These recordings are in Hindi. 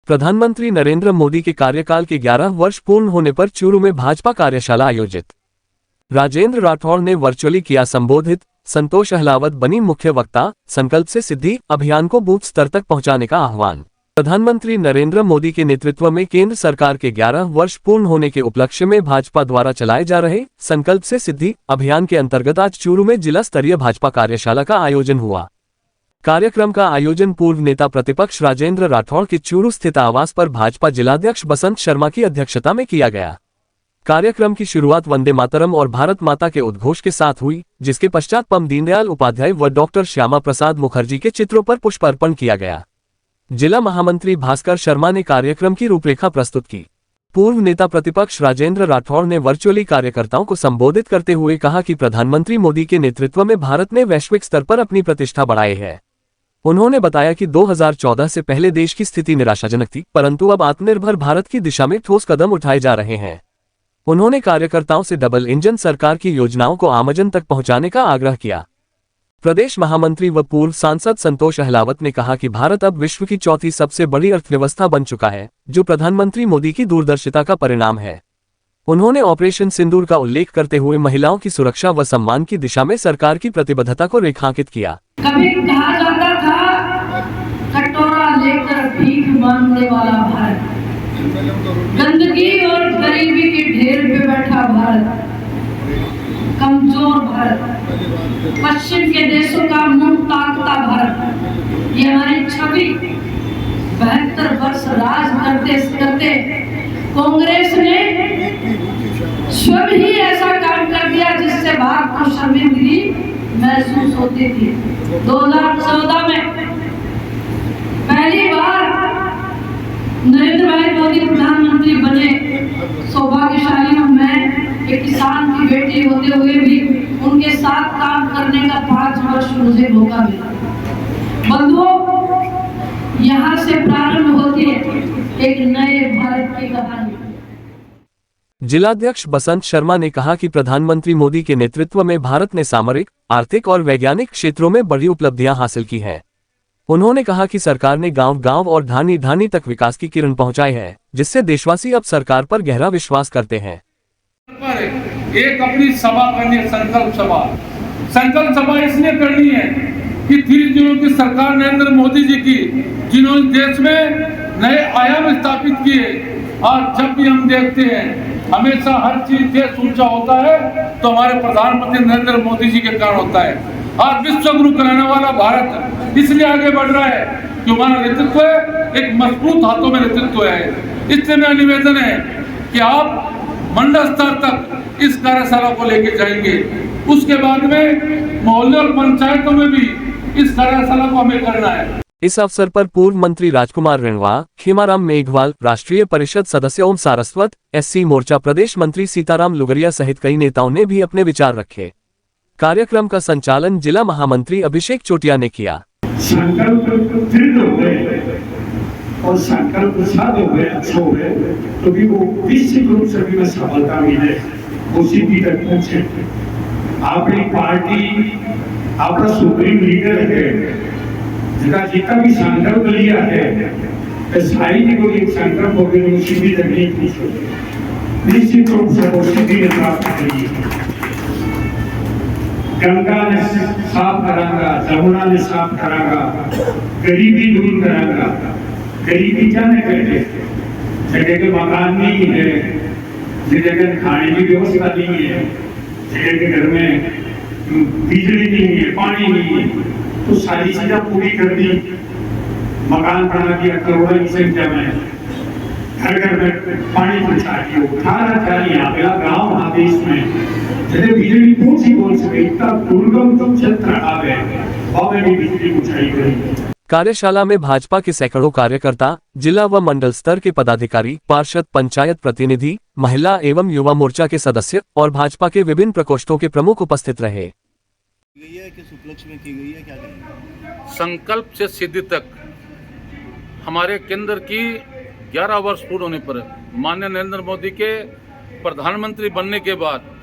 प्रधानमंत्री नरेंद्र मोदी के कार्यकाल के 11 वर्ष पूर्ण होने पर चूरू में भाजपा कार्यशाला आयोजित। राजेंद्र राठौड़ ने वर्चुअली किया संबोधित। संतोष अहलावत बनी मुख्य वक्ता। संकल्प से सिद्धि अभियान को बूथ स्तर तक पहुंचाने का आह्वान। प्रधानमंत्री नरेंद्र मोदी के नेतृत्व में केंद्र सरकार के 11 वर्ष पूर्ण होने के उपलक्ष्य में भाजपा द्वारा चलाए जा रहे संकल्प से सिद्धि अभियान के अंतर्गत आज चूरू में जिला स्तरीय भाजपा कार्यशाला का आयोजन हुआ। कार्यक्रम का आयोजन पूर्व नेता प्रतिपक्ष राजेंद्र राठौड़ के चूरू स्थित आवास पर भाजपा जिलाध्यक्ष बसंत शर्मा की अध्यक्षता में किया गया। कार्यक्रम की शुरुआत वंदे मातरम और भारत माता के उद्घोष के साथ हुई, जिसके पश्चात पंडित दीनदयाल उपाध्याय व डॉक्टर श्यामा प्रसाद मुखर्जी के चित्रों पर पुष्प अर्पण किया गया। जिला महामंत्री भास्कर शर्मा ने कार्यक्रम की रूपरेखा प्रस्तुत की। पूर्व नेता प्रतिपक्ष राजेंद्र राठौड़ ने वर्चुअली कार्यकर्ताओं को संबोधित करते हुए कहा कि प्रधानमंत्री मोदी के नेतृत्व में भारत ने वैश्विक स्तर पर अपनी प्रतिष्ठा बढ़ाई है। उन्होंने बताया कि 2014 से पहले देश की स्थिति निराशाजनक थी, परंतु अब आत्मनिर्भर भारत की दिशा में ठोस कदम उठाए जा रहे हैं। उन्होंने कार्यकर्ताओं से डबल इंजन सरकार की योजनाओं को आमजन तक पहुंचाने का आग्रह किया। प्रदेश महामंत्री व पूर्व सांसद संतोष अहलावत ने कहा कि भारत अब विश्व की चौथी सबसे बड़ी अर्थव्यवस्था बन चुका है, जो प्रधानमंत्री मोदी की दूरदर्शिता का परिणाम है। उन्होंने ऑपरेशन सिंदूर का उल्लेख करते हुए महिलाओं की सुरक्षा व सम्मान की दिशा में सरकार की प्रतिबद्धता को रेखांकित किया। कभी कहा जाता था कटोरा लेकर भीख मांगने वाला भारत, गंदगी और गरीबी के ढेर पे बैठा भारत, कमजोर भारत, पश्चिम के देशों का मुंह ताकता भारत। ये हमारी छवि 72 वर्ष राज करते करते कांग्रेस ने स्वयं ही ऐसा काम कर दिया जिससे भारत को शर्मिंदगी महसूस होती थी। 2014 में पहली बार नरेंद्र भाई मोदी प्रधानमंत्री बने। सौभाग्यशाली हूं मैं, एक किसान की बेटी होते हुए भी उनके साथ काम करने का 5 वर्ष मुझे मौका मिला। बंधुओं, यहाँ से प्रारंभ होती है एक नए भारत की कहानी। जिलाध्यक्ष बसंत शर्मा ने कहा कि प्रधानमंत्री मोदी के नेतृत्व में भारत ने सामरिक, आर्थिक और वैज्ञानिक क्षेत्रों में बड़ी उपलब्धियां हासिल की हैं। उन्होंने कहा कि सरकार ने गांव-गांव और ढानी-ढानी तक विकास की किरण पहुंचाई है, जिससे देशवासी अब सरकार पर गहरा विश्वास करते हैं। एक अपनी सभा करनी है, संकल्प सभा। संकल्प सभा इसलिए करनी है कि 3 दिनों की सरकार नरेंद्र मोदी जी की, जिन्होंने देश में नए आयाम स्थापित किए। आज जब भी हम देखते हैं हमेशा हर चीज देश ऊंचा होता है तो हमारे प्रधानमंत्री नरेंद्र मोदी जी के कारण होता है। आज विश्व गुरु कराने वाला भारत इसलिए आगे बढ़ रहा है कि हमारा नेतृत्व है, एक मजबूत हाथों में नेतृत्व है। इसलिए मेरा निवेदन है कि आप मंडल स्तर तक इस कार्यशाला को लेके जाएंगे। उसके बाद में मोहल्ले और पंचायतों में भी इस कार्यशाला को हमें करना है। इस अवसर पर पूर्व मंत्री राजकुमार रेणवा, खेमाराम मेघवाल, राष्ट्रीय परिषद सदस्य ओम सारस्वत, SC मोर्चा प्रदेश मंत्री सीताराम लुगरिया सहित कई नेताओं ने भी अपने विचार रखे। कार्यक्रम का संचालन जिला महामंत्री अभिषेक चोटिया ने किया। संकल्प दृढ़ हो गए और संकल्प साध हो गए, अच्छे हो गए तो भी वो निश्चित रूप से भी सफलता मिले, उसी की तक पहुंचे। आपकी पार्टी आपका सुप्रीम लीडर है, जितना भी संकल्प लिया है सारी को एक संकल्प हो गए, उसी की तकनीक निश्चित रूप से वो सिद्धि प्राप्त करेगी। गंगा ने साफ करांगा, जमुना ने साफ करांगा, गरीबी दूर करांगा। गरीबी क्या नहीं कहते, जगह के मकान नहीं है, जगह खाने की व्यवस्था नहीं है, जगह के घर में बिजली नहीं है, पानी नहीं है, तो सारी चीजें पूरी कर दी। मकान बना दिया करोड़ों की संख्या में, घर घर में पानी पहुंचा दिया। 18 यहाँ पे गाँव आदेश में जैसे बिजली पहुंची बोल सके, इतना दुर्गम क्षेत्र आ गए वहां भी बिजली पहुंचाई गई। कार्यशाला में भाजपा के सैकड़ों कार्यकर्ता, जिला व मंडल स्तर के पदाधिकारी, पार्षद, पंचायत प्रतिनिधि, महिला एवं युवा मोर्चा के सदस्य और भाजपा के विभिन्न प्रकोष्ठों के प्रमुख उपस्थित रहे। संकल्प से सिद्धि तक हमारे केंद्र की 11 वर्ष पूर्ण होने पर माननीय नरेंद्र मोदी के प्रधानमंत्री बनने के बाद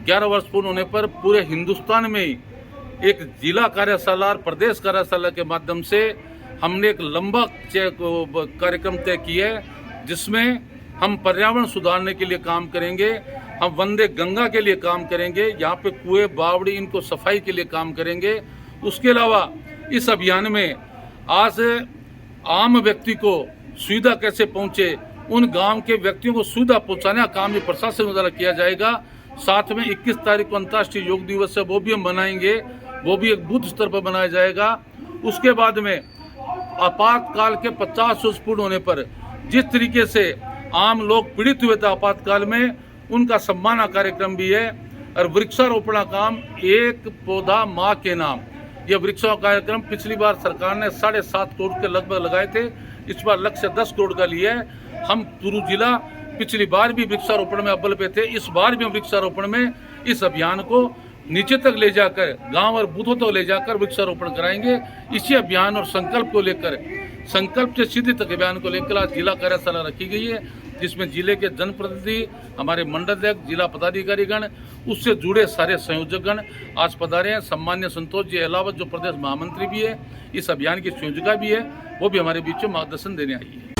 11 वर्ष पूर्ण होने पर पूरे हिंदुस्तान में एक जिला कार्यशाला और प्रदेश कार्यशाला के माध्यम से हमने एक लंबा कार्यक्रम तय किया है जिसमें हम पर्यावरण सुधारने के लिए काम करेंगे, हम वंदे गंगा के लिए काम करेंगे, यहाँ पे कुएं बावड़ी इनको सफाई के लिए काम करेंगे। उसके अलावा इस अभियान में आज आम व्यक्ति को सुविधा कैसे पहुँचे, उन गांव के व्यक्तियों को सुविधा पहुँचाने का काम भी प्रशासन द्वारा किया जाएगा। साथ में 21 तारीख को अंतर्राष्ट्रीय योग दिवस है, वो भी हम मनाएंगे, वो भी एक बूथ स्तर पर मनाया जाएगा। उसके बाद में आपातकाल के 50 वर्ष पूर्ण होने पर जिस तरीके से आम लोग पीड़ित हुए थे आपातकाल में, उनका सम्मान कार्यक्रम भी है। और वृक्षारोपण का काम, एक पौधा माँ के नाम, यह वृक्षारोपण कार्यक्रम पिछली बार सरकार ने 7.5 करोड़ के लगभग लगाए थे, इस बार लक्ष्य 10 करोड़ का लिया है। हम पूर्व जिला पिछली बार भी वृक्षारोपण में अव्वल पे थे, इस बार भी हम वृक्षारोपण में इस अभियान को नीचे तक ले जाकर, गांव और बूथों तक ले जाकर वृक्षारोपण कराएंगे। इसी अभियान और संकल्प को लेकर, संकल्प से सिद्धि तक अभियान को लेकर आज जिला कार्यशाला रखी गई है, जिसमें जिले के जनप्रतिनिधि, हमारे मंडल अध्यक्ष, जिला पदाधिकारीगण, उससे जुड़े सारे संयोजकगण आज पधारे हैं। सम्मान्य संतोष जी अहलावत जो प्रदेश महामंत्री भी है, इस अभियान की संयोजिका भी है, वो भी हमारे बीच में मार्गदर्शन देने आई है।